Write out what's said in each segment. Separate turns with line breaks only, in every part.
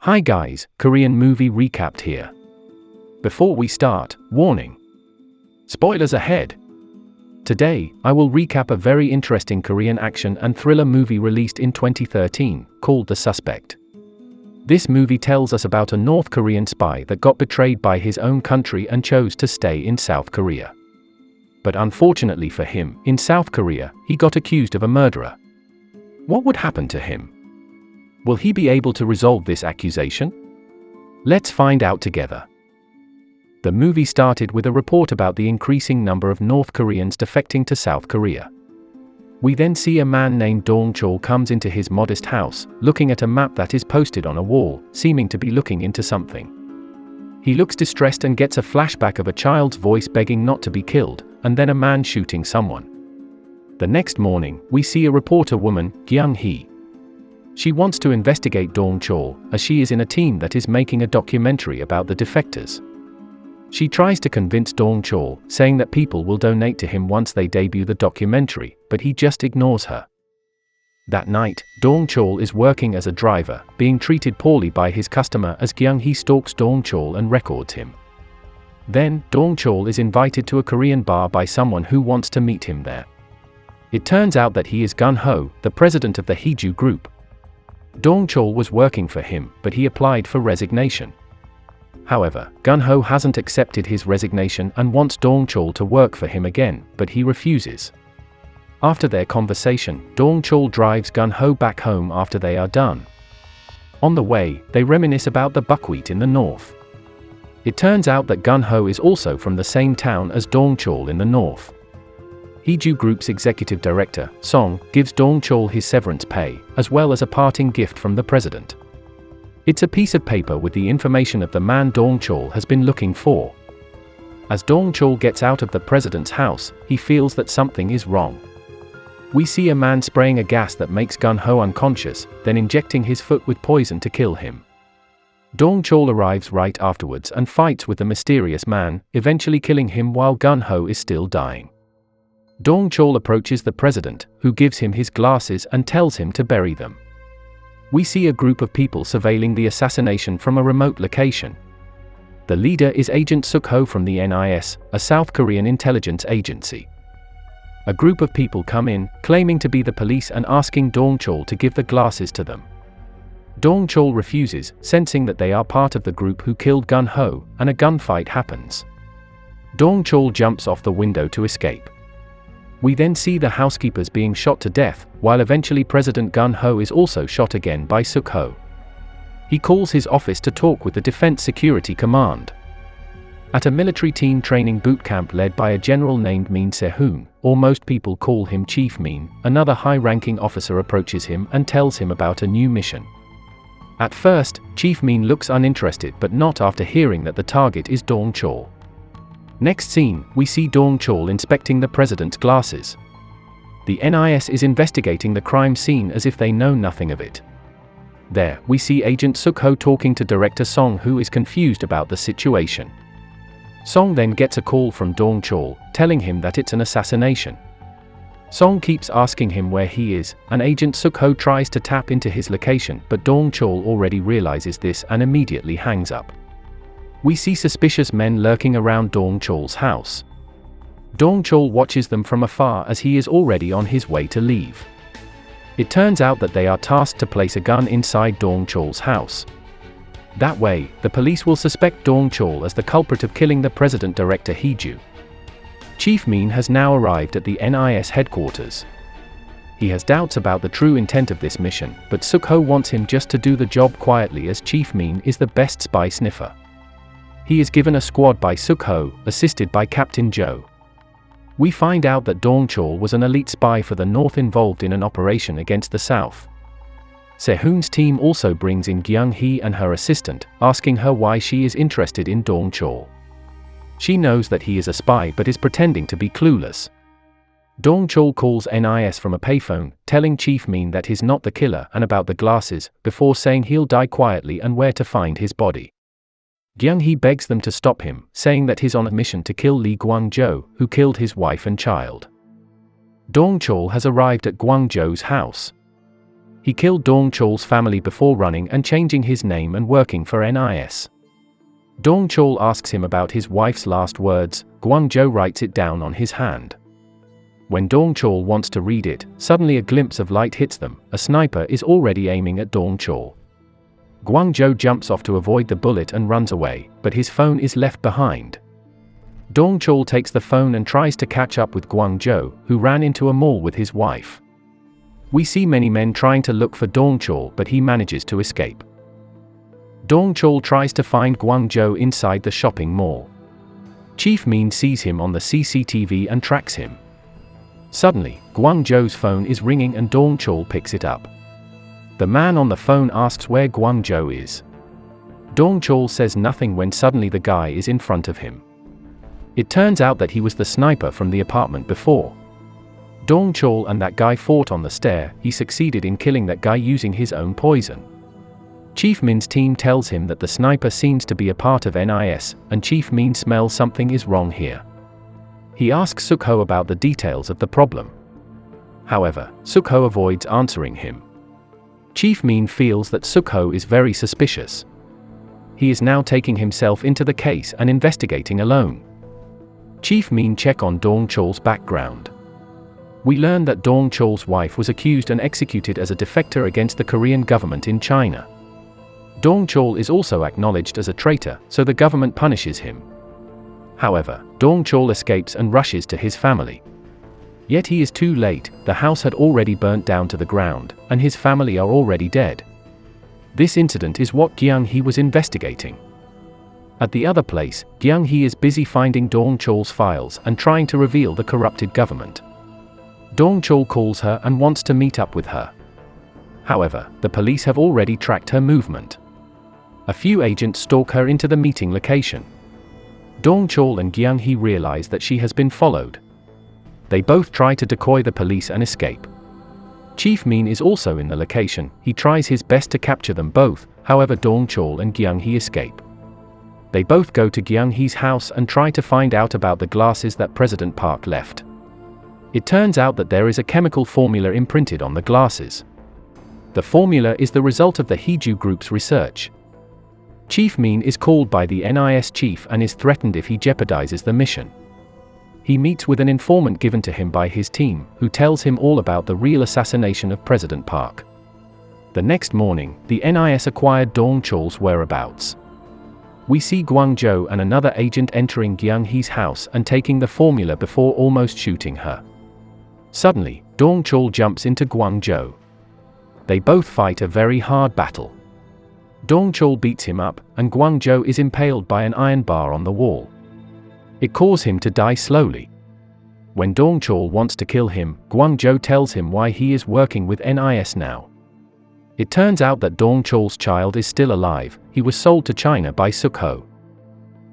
Hi guys, Korean movie recapped here. Before we start, warning. Spoilers ahead. Today, I will recap a very interesting Korean action and thriller movie released in 2013, called The Suspect. This movie tells us about a North Korean spy that got betrayed by his own country and chose to stay in South Korea. But unfortunately for him, in South Korea, he got accused of a murderer. What would happen to him? Will he be able to resolve this accusation? Let's find out together. The movie started with a report about the increasing number of North Koreans defecting to South Korea. We then see a man named Dong-chol comes into his modest house, looking at a map that is posted on a wall, seeming to be looking into something. He looks distressed and gets a flashback of a child's voice begging not to be killed, and then a man shooting someone. The next morning, we see a reporter woman, Kyung-hee. She wants to investigate Dong-chol, as she is in a team that is making a documentary about the defectors. She tries to convince Dong-chol, saying that people will donate to him once they debut the documentary, but he just ignores her. That night, Dong-chol is working as a driver, being treated poorly by his customer as Kyung-hee stalks Dong-chol and records him. Then, Dong-chol is invited to a Korean bar by someone who wants to meet him there. It turns out that he is Gun-ho, the president of the Heju group. Dong-chol was working for him, but he applied for resignation. However, Gun-ho hasn't accepted his resignation and wants Dong-chol to work for him again, but he refuses. After their conversation, Dong-chol drives Gun-ho back home after they are done. On the way, they reminisce about the buckwheat in the north. It turns out that Gun-ho is also from the same town as Dong-chol in the north. Heju Group's executive director, Song, gives Dong-chol his severance pay, as well as a parting gift from the president. It's a piece of paper with the information of the man Dong-chol has been looking for. As Dong-chol gets out of the president's house, he feels that something is wrong. We see a man spraying a gas that makes Gun-ho unconscious, then injecting his foot with poison to kill him. Dong-chol arrives right afterwards and fights with the mysterious man, eventually killing him while Gun-ho is still dying. Dong-chol approaches the president, who gives him his glasses and tells him to bury them. We see a group of people surveilling the assassination from a remote location. The leader is Agent Suk-ho from the NIS, a South Korean intelligence agency. A group of people come in, claiming to be the police and asking Dong-chol to give the glasses to them. Dong-chol refuses, sensing that they are part of the group who killed Gun-ho, and a gunfight happens. Dong-chol jumps off the window to escape. We then see the housekeepers being shot to death, while eventually President Gun-ho is also shot again by Suk-ho. He calls his office to talk with the Defense Security Command. At a military teen training boot camp led by a general named Min Se-hoon, or most people call him Chief Min, another high-ranking officer approaches him and tells him about a new mission. At first, Chief Min looks uninterested, but not after hearing that the target is Dong-chol. Next scene, we see Dong-chol inspecting the president's glasses. The NIS is investigating the crime scene as if they know nothing of it. There, we see Agent Suk-ho talking to director Song, who is confused about the situation. Song then gets a call from Dong-chol, telling him that it's an assassination. Song keeps asking him where he is, and Agent Suk-ho tries to tap into his location, but Dong-chol already realizes this and immediately hangs up. We see suspicious men lurking around Dong-chol's house. Dong-chol watches them from afar as he is already on his way to leave. It turns out that they are tasked to place a gun inside Dong-chol's house. That way, the police will suspect Dong-chol as the culprit of killing the president director Heju. Chief Min has now arrived at the NIS headquarters. He has doubts about the true intent of this mission, but Suk-ho wants him just to do the job quietly, as Chief Min is the best spy sniffer. He is given a squad by Suk-ho, assisted by Captain Jo. We find out that Dong-chol was an elite spy for the North involved in an operation against the South. Se-hoon's team also brings in Kyung-hee and her assistant, asking her why she is interested in Dong-chol. She knows that he is a spy but is pretending to be clueless. Dong-chol calls NIS from a payphone, telling Chief Min that he's not the killer and about the glasses, before saying he'll die quietly and where to find his body. Kyung-hee begs them to stop him, saying that he's on a mission to kill Lee Gwang-jo, who killed his wife and child. Dong-chol has arrived at Gwang-jo's house. He killed Dong Chol's family before running and changing his name and working for NIS. Dong Chol asks him about his wife's last words. Guangzhou writes it down on his hand. When Dong Chol wants to read it, suddenly a glimpse of light hits them. A sniper is already aiming at Dong Chol. Guangzhou jumps off to avoid the bullet and runs away, but his phone is left behind. Dong Chol takes the phone and tries to catch up with Guangzhou, who ran into a mall with his wife. We see many men trying to look for Dong Chol, but he manages to escape. Dong Chol tries to find Guangzhou inside the shopping mall. Chief Min sees him on the CCTV and tracks him. Suddenly, Guangzhou's phone is ringing and Dong Chol picks it up. The man on the phone asks where Guangzhou is. Dong Chol says nothing when suddenly the guy is in front of him. It turns out that he was the sniper from the apartment before. Dong Chol and that guy fought on the stair. He succeeded in killing that guy using his own poison. Chief Min's team tells him that the sniper seems to be a part of NIS, and Chief Min smells something is wrong here. He asks Sukho about the details of the problem. However, Sukho avoids answering him. Chief Min feels that Sukho is very suspicious. He is now taking himself into the case and investigating alone. Chief Min checks on Dong Chol's background. We learn that Dong Chol's wife was accused and executed as a defector against the Korean government in China. Dong Chol is also acknowledged as a traitor, so the government punishes him. However, Dong Chol escapes and rushes to his family. Yet he is too late. The house had already burnt down to the ground, and his family are already dead. This incident is what Gyang Hee was investigating. At the other place, Gyang Hee is busy finding Dong Chol's files and trying to reveal the corrupted government. Dong Chol calls her and wants to meet up with her. However, the police have already tracked her movement. A few agents stalk her into the meeting location. Dong Chol and Gyang Hee realize that she has been followed. They both try to decoy the police and escape. Chief Min is also in the location. He tries his best to capture them both, however Dong Chol and Gyang Hee escape. They both go to Gyang Hee's house and try to find out about the glasses that President Park left. It turns out that there is a chemical formula imprinted on the glasses. The formula is the result of the Heeju group's research. Chief Min is called by the NIS chief and is threatened if he jeopardizes the mission. He meets with an informant given to him by his team, who tells him all about the real assassination of President Park. The next morning, the NIS acquired Dong Chol's whereabouts. We see Guangzhou and another agent entering Gyang Hee's house and taking the formula before almost shooting her. Suddenly, Dong Chol jumps into Guangzhou. They both fight a very hard battle. Dong Chol beats him up, and Guangzhou is impaled by an iron bar on the wall. It causes him to die slowly. When Dong Chol wants to kill him, Guangzhou tells him why he is working with NIS now. It turns out that Dong Chol's child is still alive. He was sold to China by Sukho.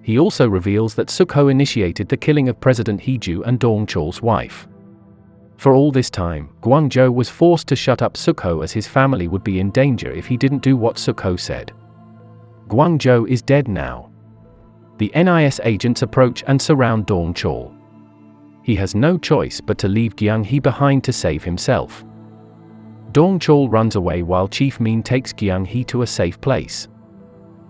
He also reveals that Sukho initiated the killing of President Heeju and Dong Chol's wife. For all this time, Guangzhou was forced to shut up Sukho as his family would be in danger if he didn't do what Sukho said. Guangzhou is dead now. The NIS agents approach and surround Dong Chol. He has no choice but to leave Gyang Hee behind to save himself. Dong Chol runs away while Chief Min takes Gyang Hee to a safe place.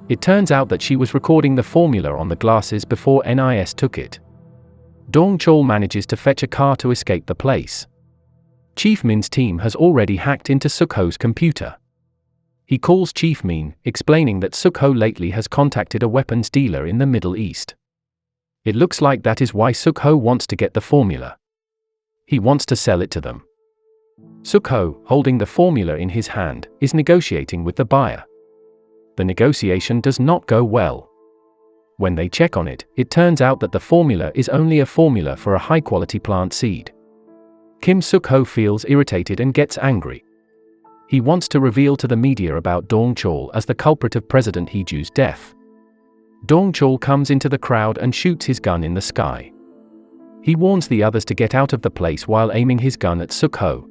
It turns out that she was recording the formula on the glasses before NIS took it. Dong Chol manages to fetch a car to escape the place. Chief Min's team has already hacked into Sukho's computer. He calls Chief Min, explaining that Sukho lately has contacted a weapons dealer in the Middle East. It looks like that is why Sukho wants to get the formula. He wants to sell it to them. Sukho, holding the formula in his hand, is negotiating with the buyer. The negotiation does not go well. When they check on it, it turns out that the formula is only a formula for a high-quality plant seed. Kim Sukho feels irritated and gets angry. He wants to reveal to the media about Dong Chol as the culprit of President Heeju's death. Dong Chol comes into the crowd and shoots his gun in the sky. He warns the others to get out of the place while aiming his gun at Sukho.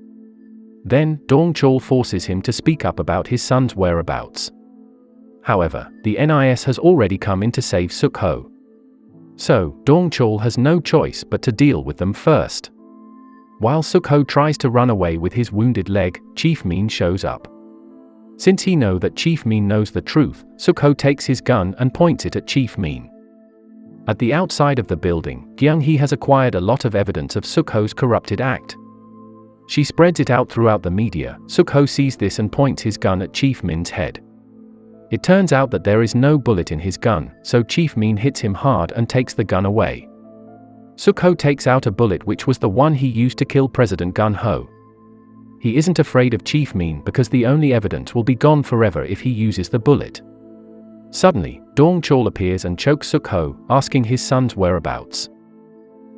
Then, Dong Chol forces him to speak up about his son's whereabouts. However, the NIS has already come in to save Sukho. So, Dong Chol has no choice but to deal with them first. While Suk-ho tries to run away with his wounded leg, Chief Min shows up. Since he knows that Chief Min knows the truth, Suk-ho takes his gun and points it at Chief Min. At the outside of the building, Gyung-hee has acquired a lot of evidence of Suk-ho's corrupted act. She spreads it out throughout the media. Suk-ho sees this and points his gun at Chief Min's head. It turns out that there is no bullet in his gun, so Chief Min hits him hard and takes the gun away. Suk-ho takes out a bullet which was the one he used to kill President Gun-ho. He isn't afraid of Chief Min because the only evidence will be gone forever if he uses the bullet. Suddenly, Dong-chol appears and chokes Suk-ho, asking his son's whereabouts.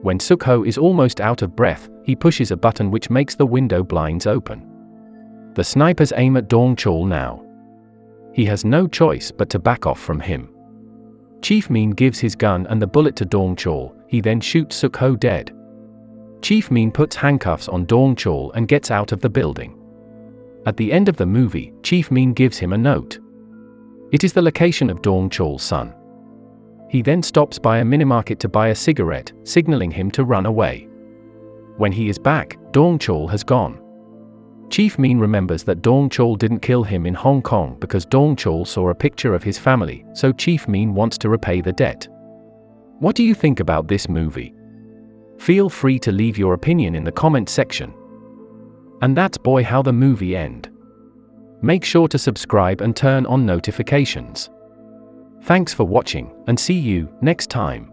When Suk-ho is almost out of breath, he pushes a button which makes the window blinds open. The snipers aim at Dong-chol now. He has no choice but to back off from him. Chief Min gives his gun and the bullet to Dong-chol, he then shoots Suk-ho dead. Chief Min puts handcuffs on Dong-chol and gets out of the building. At the end of the movie, Chief Min gives him a note. It is the location of Dong-chol's son. He then stops by a minimarket to buy a cigarette, signaling him to run away. When he is back, Dong-chol has gone. Chief Min remembers that Dong-chol didn't kill him in Hong Kong because Dong-chol saw a picture of his family, so Chief Min wants to repay the debt. What do you think about this movie? Feel free to leave your opinion in the comment section. And that's boy how the movie end. Make sure to subscribe and turn on notifications. Thanks for watching, and see you next time.